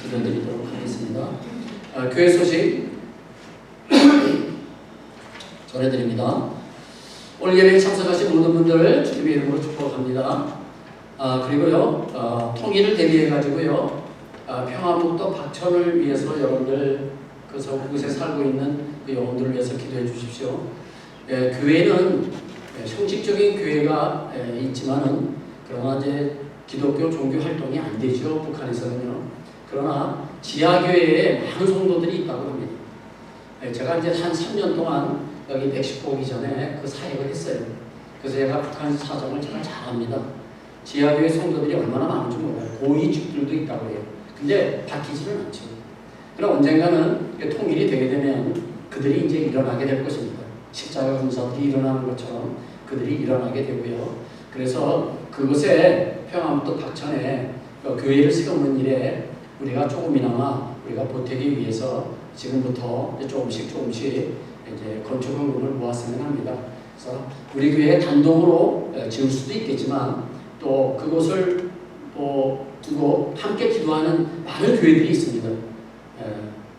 A: 기도드리도록 하겠습니다. 교회 소식 전해드립니다. 오늘 예배에 참석하신 모든 분들을 주님의 이름으로 축복합니다. 그리고요, 통일을 대비해가지고요, 평화북도 박천을 위해서 여러분들 그곳에 살고 있는 그 영혼들을 위해서 기도해 주십시오. 교회는 형식적인 교회가 있지만은 그러나 이제 기독교 종교 활동이 안 되죠, 북한에서는요. 그러나 지하교회에 많은 성도들이 있다고 합니다. 제가 이제 한 3년 동안 여기 멕시코 오기 전에 그 사역을 했어요. 그래서 제가 북한 사정을 잘 압니다. 지하교회 성도들이 얼마나 많은지 몰라요. 고위직들도 있다고 해요. 근데 바뀌지는 않죠. 그럼 언젠가는 통일이 되게 되면 그들이 이제 일어나게 될 것입니다. 십자가 군사들이 일어나는 것처럼 그들이 일어나게 되고요. 그래서 그곳에 평안북도 박천에 교회를 세우는 일에 우리가 조금이나마 우리가 보태기 위해서 지금부터 조금씩 이제 건축 헌금을 모았으면 합니다. 그래서 우리 교회 단독으로 지을 수도 있겠지만 또 그곳을 두고 함께 기도하는 많은 교회들이 있습니다.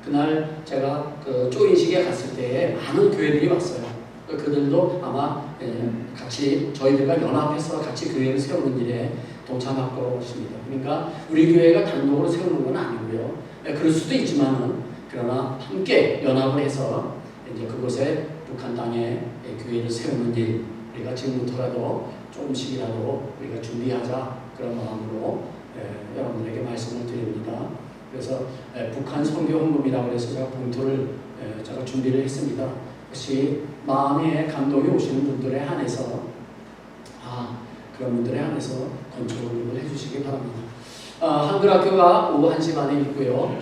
A: 그날 제가 그 조인식에 갔을 때 많은 교회들이 왔어요. 그들도 아마 같이 저희들과 연합해서 같이 교회를 세우는 일에 동참할 것입니다. 그러니까 우리 교회가 단독으로 세우는 건 아니고요. 그럴 수도 있지만은 그러나 함께 연합을 해서 이제 그곳에 북한 땅에 교회를 세우는 일 우리가 지금부터라도 조금씩이라도 우리가 준비하자 그런 마음으로 여러분들에게 말씀을 드립니다. 그래서 북한 선교 헌금이라고 해서 제가 봉투를 제가 준비를 했습니다. 혹시 마음에 감동이 오시는 분들에 한해서 그런 분들에 한해서 건축 헌금을 해주시기 바랍니다. 한글 학교가 오후 1시 반에 있고요.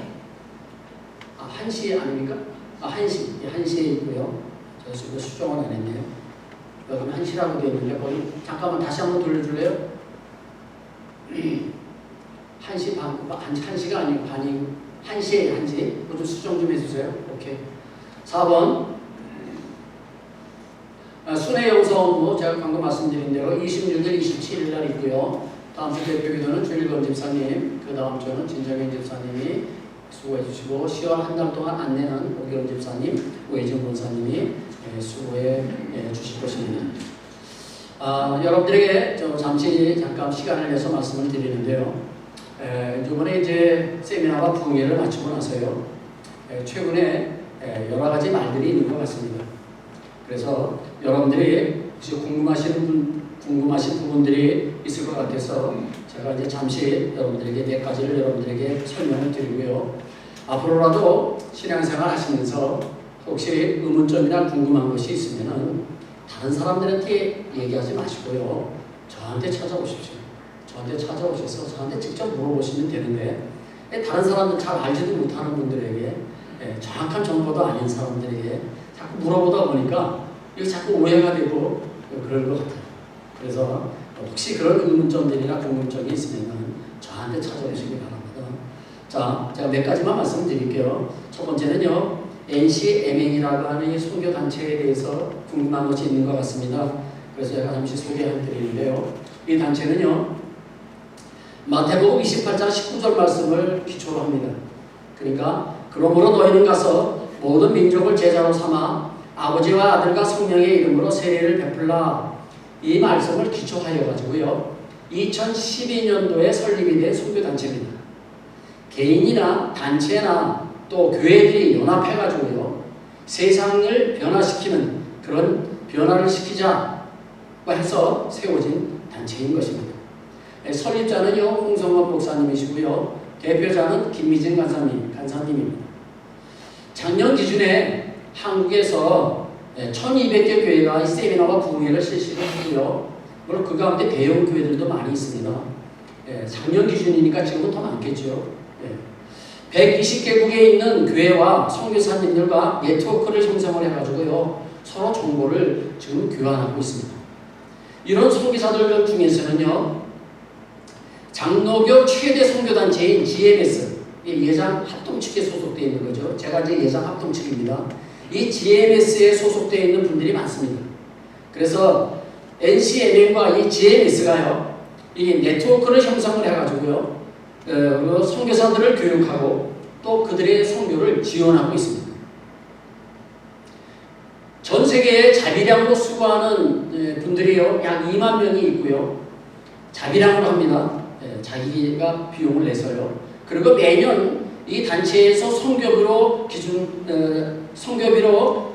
A: 1시 아닙니까? 1시에 있고요. 제가 지금 수정은 안 했네요. 여기 1시라고 되어 있는데 거의 잠깐만 다시 한번 돌려줄래요? 1시 반, 1시가 아니고 반이고 1시에 1시. 그거 좀 수정 좀 해주세요. 오케이. 4번 순회 영성 제가 방금 말씀드린 대로 26일, 27일 날 있고요. 다음 주 대표기도는 주일권 집사님, 그 다음 주는 진정현 집사님이 수고해 주시고 10월 한 달 동안 안내는 오기원 집사님, 오혜진 권사님이 수고해 주실 것입니다. 여러분들에게 잠깐 시간을 내서 말씀을 드리는데요. 이번에 이제 세미나와 부흥회를 마치고 나서요. 최근에 여러 가지 말들이 있는 것 같습니다. 그래서 여러분들이 혹시 궁금하신 부분들이 있을 것 같아서 제가 이제 잠시 여러분들에게 몇 가지를 여러분들에게 설명을 드리고요. 앞으로라도 신앙생활 하시면서 혹시 의문점이나 궁금한 것이 있으면은 다른 사람들한테 얘기하지 마시고요. 저한테 찾아오십시오. 저한테 찾아오셔서 저한테 직접 물어보시면 되는데 다른 사람들 잘 알지도 못하는 분들에게 정확한 정보도 아닌 사람들에게 자꾸 물어보다 보니까 이거 자꾸 오해가 되고 그럴 것 같아요. 그래서 혹시 그런 의문점들이나 궁금점이 있으면 저한테 찾아오시기 바랍니다. 자, 제가 몇 가지만 말씀드릴게요. 첫 번째는요. NCMN이라고 하는 이 선교단체에 대해서 궁금한 것이 있는 것 같습니다. 그래서 제가 잠시 소개해드리는데요. 이 단체는요. 마태복음 28장 19절 말씀을 기초로 합니다. 그러니까 그러므로 너희는 가서 모든 민족을 제자로 삼아 아버지와 아들과 성령의 이름으로 세례를 베풀라. 이 말씀을 기초하여 가지고요. 2012년도에 설립이 된 선교단체입니다. 개인이나 단체나 또 교회들이 연합해 가지고요. 세상을 변화시키는 그런 변화를 시키자고 해서 세워진 단체인 것입니다. 설립자는요. 홍성원 목사님이시고요. 대표자는 김미진 간사님입니다. 작년 기준에 한국에서 1200개 교회가 이 세미나와 부흥회를 실시를 하고요. 물론 그 가운데 대형 교회들도 많이 있습니다. 작년 기준이니까 지금은 더 많겠죠. 120개국에 있는 교회와 선교사님들과 네트워크를 형성을 해가지고요. 서로 정보를 지금 교환하고 있습니다. 이런 선교사들 중에서는요. 장로교 최대 선교단체인 GMS, 예장 합동측에 소속되어 있는 거죠. 제가 이제 예장 합동측입니다. 이 GMS에 소속되어 있는 분들이 많습니다. 그래서 NCMN과 이 GMS가요, 이 네트워크를 형성을 해가지고요, 선교사들을 교육하고 또 그들의 선교를 지원하고 있습니다. 전 세계에 자비량으로 수고하는 분들이요 약 2만 명이 있고요. 자비량으로 합니다. 자기가 비용을 내서요. 그리고 매년 이 단체에서 선교비로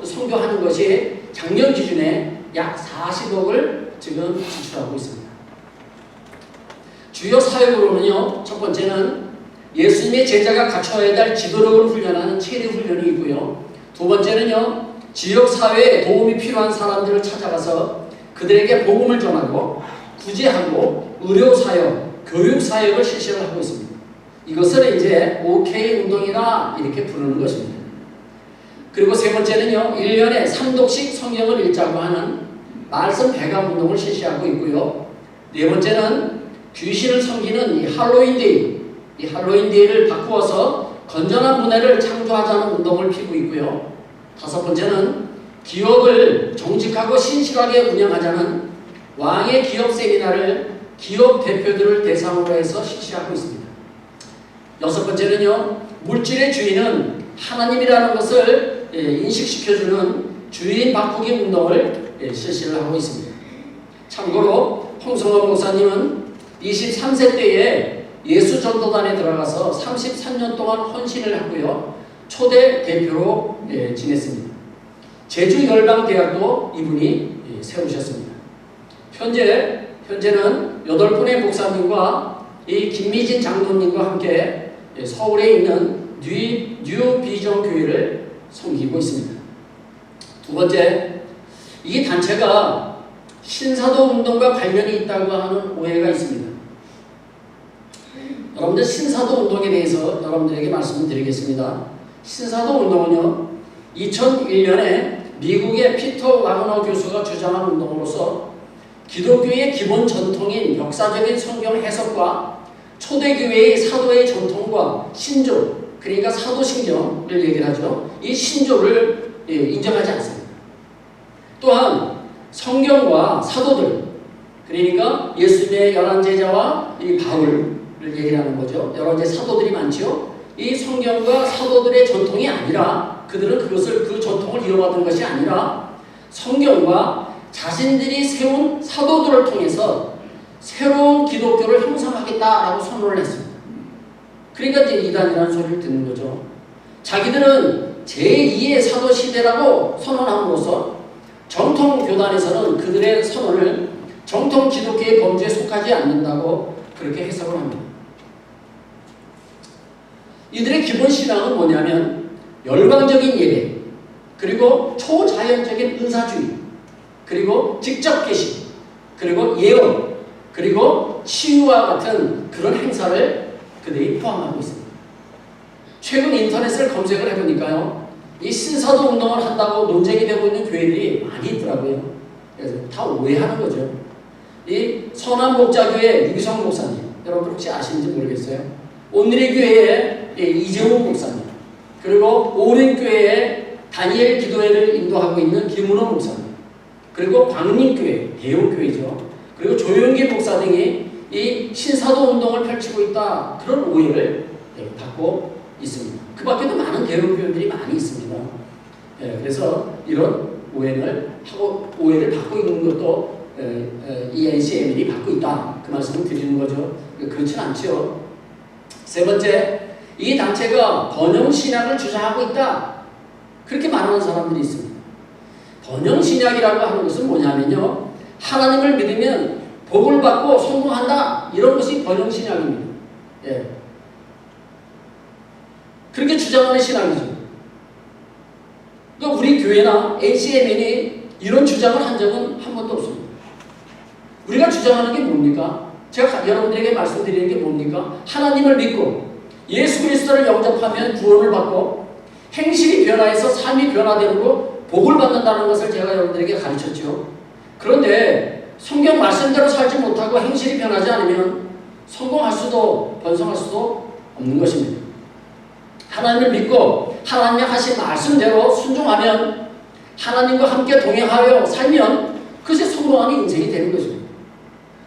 A: 선교하는 것이 작년 기준에 약 40억을 지금 지출하고 있습니다. 주요 사역으로는요, 첫 번째는 예수님의 제자가 갖춰야 될 지도력을 훈련하는 체리 훈련이 있고요. 두 번째는요, 지역 사회에 도움이 필요한 사람들을 찾아가서 그들에게 복음을 전하고 구제하고 의료 사역, 교육 사역을 실시를 하고 있습니다. 이것을 이제 OK 운동이라 이렇게 부르는 것입니다. 그리고 세 번째는요, 1년에 3독씩 성경을 읽자고 하는 말씀 배감 운동을 실시하고 있고요. 네 번째는 귀신을 섬기는 이 할로윈데이를 바꾸어서 건전한 문화를 창조하자는 운동을 피우고 있고요. 다섯 번째는 기업을 정직하고 신실하게 운영하자는 왕의 기업 세미나를 기업 대표들을 대상으로 해서 실시하고 있습니다. 여섯 번째는요, 물질의 주인은 하나님이라는 것을 인식시켜주는 주인 바꾸기 운동을 실시를 하고 있습니다. 참고로 홍성호 목사님은 23세 때에 예수 전도단에 들어가서 33년 동안 헌신을 하고요. 초대 대표로 지냈습니다. 제주열방대학도 이분이 세우셨습니다. 현재는 8분의 목사님과 이 김미진 장로님과 함께 서울에 있는 뉴 비전 교회를 섬기고 있습니다. 두 번째, 이 단체가 신사도 운동과 관련이 있다고 하는 오해가 있습니다. 여러분들 신사도 운동에 대해서 여러분들에게 말씀을 드리겠습니다. 신사도 운동은요, 2001년에 미국의 피터 와그너 교수가 주장한 운동으로서 기독교의 기본 전통인 역사적인 성경 해석과 초대교회의 사도의 전통과 신조, 그러니까 사도신경을 얘기를 하죠. 이 신조를 인정하지 않습니다. 또한 성경과 사도들, 그러니까 예수님의 11제자와 이 바울을 얘기하는 거죠. 11제 사도들이 많죠. 이 성경과 사도들의 전통이 아니라 그들은 그 전통을 이어받은 것이 아니라 성경과 자신들이 세운 사도들을 통해서 새로운 기독교를 형성하겠다라고 선언을 했습니다. 그러니까 이제 이단이라는 소리를 듣는 거죠. 자기들은 제2의 사도 시대라고 선언함으로써 정통 교단에서는 그들의 선언을 정통 기독교의 범주에 속하지 않는다고 그렇게 해석을 합니다. 이들의 기본 신앙은 뭐냐면 열광적인 예배, 그리고 초자연적인 은사주의, 그리고 직접 계시, 그리고 예언, 그리고 치유와 같은 그런 행사를 그들이 포함하고 있습니다. 최근 인터넷을 검색을 해보니까요, 이 신사도 운동을 한다고 논쟁이 되고 있는 교회들이 많이 있더라고요. 그래서 다 오해하는 거죠. 이 선한목자교회 유기성 목사님, 여러분 혹시 아시는지 모르겠어요. 온누리 교회의 이재호 목사님, 그리고 오륜교회의 다니엘 기도회를 인도하고 있는 김은호 목사님, 그리고 광림교회, 대형교회죠. 그리고 조용기 목사 등이 이 신사도 운동을 펼치고 있다, 그런 오해를 받고 있습니다. 그 밖에도 많은 대형교회들이 많이 있습니다. 그래서 이런 오해를 받고 있는 것도 이 NCM이 받고 있다, 그 말씀을 드리는 거죠. 그렇진 않죠. 세 번째, 이 단체가 번영신약을 주장하고 있다, 그렇게 말하는 사람들이 있습니다. 번영신약이라고 하는 것은 뭐냐면요, 하나님을 믿으면 복을 받고 성공한다, 이런 것이 번영신약입니다. 그렇게 주장하는 신앙이죠. 그러니까 우리 교회나 NCMN이 이런 주장을 한 적은 한 번도 없습니다. 우리가 주장하는 게 뭡니까? 제가 여러분들에게 말씀드리는 게 뭡니까? 하나님을 믿고 예수 그리스도를 영접하면 구원을 받고 행실이 변화해서 삶이 변화되고 복을 받는다는 것을 제가 여러분들에게 가르쳤죠. 그런데 성경 말씀대로 살지 못하고 행실이 변하지 않으면 성공할 수도 번성할 수도 없는 것입니다. 하나님을 믿고 하나님의 하신 말씀대로 순종하면, 하나님과 함께 동행하여 살면 그것이 성공하는 인생이 되는 것입니다.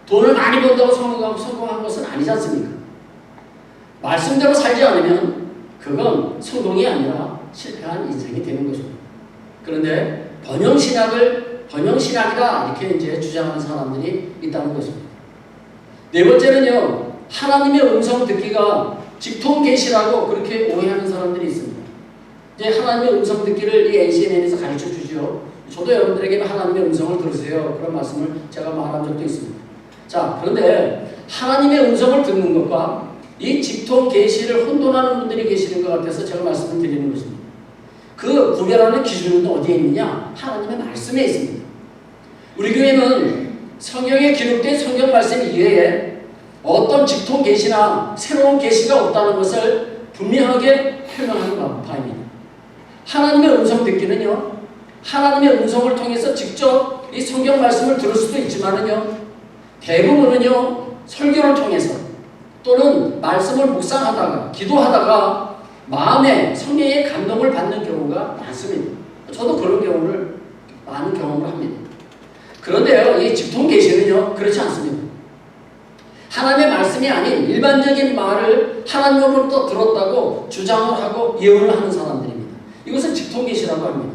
A: 돈을 많이 번다고 성공한 것은 아니지 않습니까? 말씀대로 살지 않으면 그건 성공이 아니라 실패한 인생이 되는 것입니다. 그런데 번영신학이다 이렇게 이제 주장하는 사람들이 있다는 것입니다. 네 번째는요, 하나님의 음성 듣기가 직통계시라고 그렇게 오해하는 사람들이 있습니다. 이제 하나님의 음성 듣기를 이 NCN에서 가르쳐 주죠. 저도 여러분들에게 하나님의 음성을 들으세요. 그런 말씀을 제가 말한 적도 있습니다. 자, 그런데 하나님의 음성을 듣는 것과 이 직통계시를 혼돈하는 분들이 계시는 것 같아서 제가 말씀을 드리는 것입니다. 그 구별하는 기준은 어디에 있느냐? 하나님의 말씀에 있습니다. 우리 교회는 성경에 기록된 성경 말씀 이외에 어떤 직통 계시나 새로운 계시가 없다는 것을 분명하게 표명하는 바입니다. 하나님의 음성 듣기는요, 하나님의 음성을 통해서 직접 이 성경 말씀을 들을 수도 있지만은요, 대부분은요, 설교를 통해서 또는 말씀을 묵상하다가 기도하다가 마음에 성령의 감동을 받는 경우가 많습니다. 저도 그런 경우를 많은 경험을 합니다. 그런데요, 이 직통 계시는요, 그렇지 않습니다. 하나님의 말씀이 아닌 일반적인 말을 하나님으로부터 들었다고 주장을 하고 예언을 하는 사람들입니다. 이것은 직통 계시라고 합니다.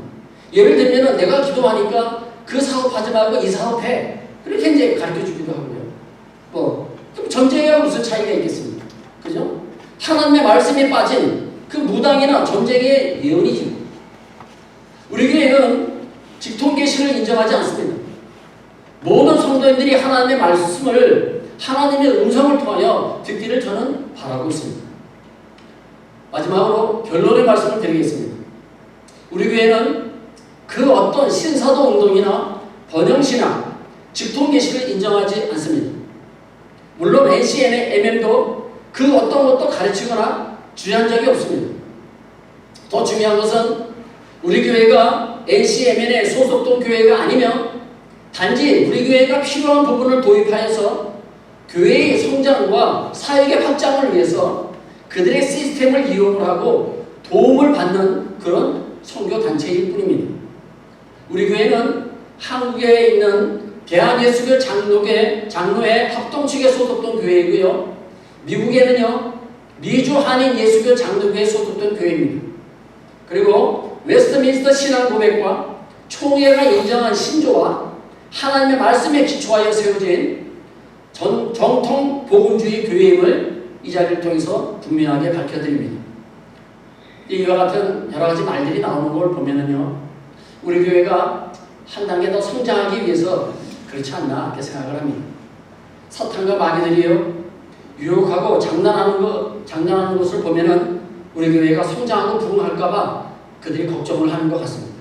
A: 예를 들면 내가 기도하니까 그 사업하지 말고 이 사업해. 그렇게 이제 가르쳐 주기도 하고요. 그럼 전쟁이랑 무슨 차이가 있겠습니까? 그죠? 하나님의 말씀에 빠진 그 무당이나 전쟁의 예언이죠. 우리 교회는 직통 계시를 인정하지 않습니다. 모든 성도님들이 하나님의 말씀을 하나님의 음성을 통하여 듣기를 저는 바라고 있습니다. 마지막으로 결론의 말씀을 드리겠습니다. 우리 교회는 그 어떤 신사도 운동이나 번영신학, 직통계시를 인정하지 않습니다. 물론 NCN의 MM도 그 어떤 것도 가르치거나 주의한 적이 없습니다. 더 중요한 것은 우리 교회가 NCMN에 소속된 교회가 아니면 단지 우리 교회가 필요한 부분을 도입하여서 교회의 성장과 사역의 확장을 위해서 그들의 시스템을 이용을 하고 도움을 받는 그런 선교단체일 뿐입니다. 우리 교회는 한국에 있는 대한예수교 장로회 합동측에 소속된 교회이고요. 미국에는요, 미주 한인 예수교 장로교에 소속된 교회입니다. 그리고 웨스트민스터 신앙고백과 총회가 인정한 신조와 하나님의 말씀에 기초하여 세워진 정통 복음주의 교회임을 이 자리를 통해서 분명하게 밝혀드립니다. 이와 같은 여러 가지 말들이 나오는 걸 보면은요, 우리 교회가 한 단계 더 성장하기 위해서 그렇지 않나 이렇게 생각을 합니다. 사탄과 마귀들이요, 유혹하고 장난하는 것을 보면은 우리 교회가 성장하고 부흥할까봐 그들이 걱정을 하는 것 같습니다.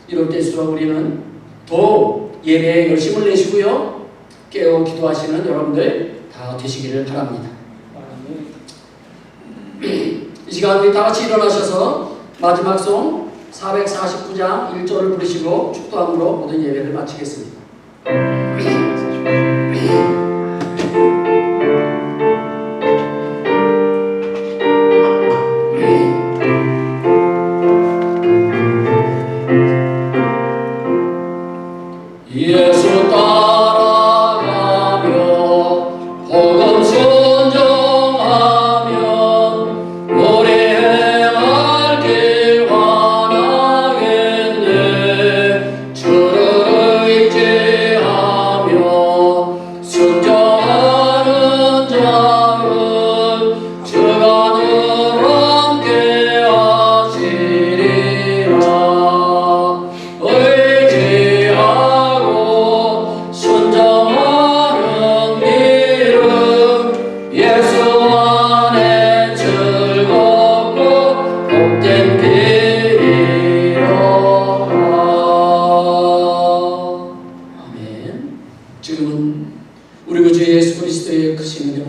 A: 이럴 때일수록 우리는 더 예배에 열심을 내시고요, 깨어 기도하시는 여러분들 다 되시기를 바랍니다. 이 시간 우리 다 같이 일어나셔서 마지막 송 449장 1절을 부르시고 축도함으로 모든 예배를 마치겠습니다. 예수 따라가며 복음 순종하며 우리 행할 길 원하겠네. 주를 의지하며 순종하는 자는 주가 늘 함께 하시리라. 지금은 우리 구주 예수 그리스도의 크신 은혜와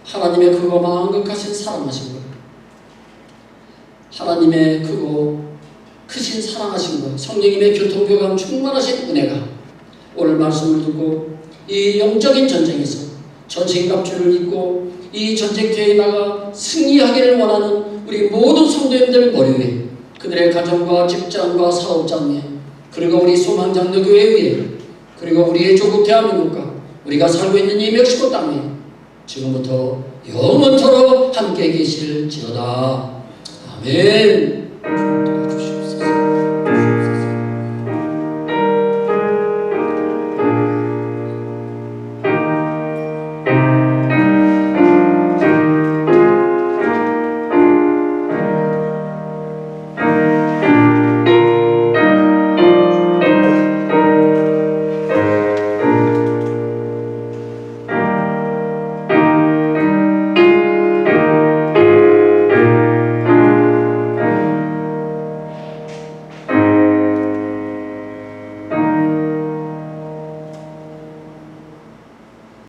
A: 하나님의 크고 망극하신 사랑하신 것, 하나님의 크고 크신 사랑하신 것, 성령님의 교통교감 충만하신 은혜가 오늘 말씀을 듣고 이 영적인 전쟁에서 전신갑주를 입고 이 전쟁터에 나가 승리하기를 원하는 우리 모든 성도님들 머리 위에, 그들의 가정과 직장과 사업장에, 그리고 우리 소망장로교회 위에, 그리고 우리의 조국 대한민국과 우리가 살고 있는 이 멕시코 땅에 지금부터 영원토록 함께 함께 계실지어다. 아멘.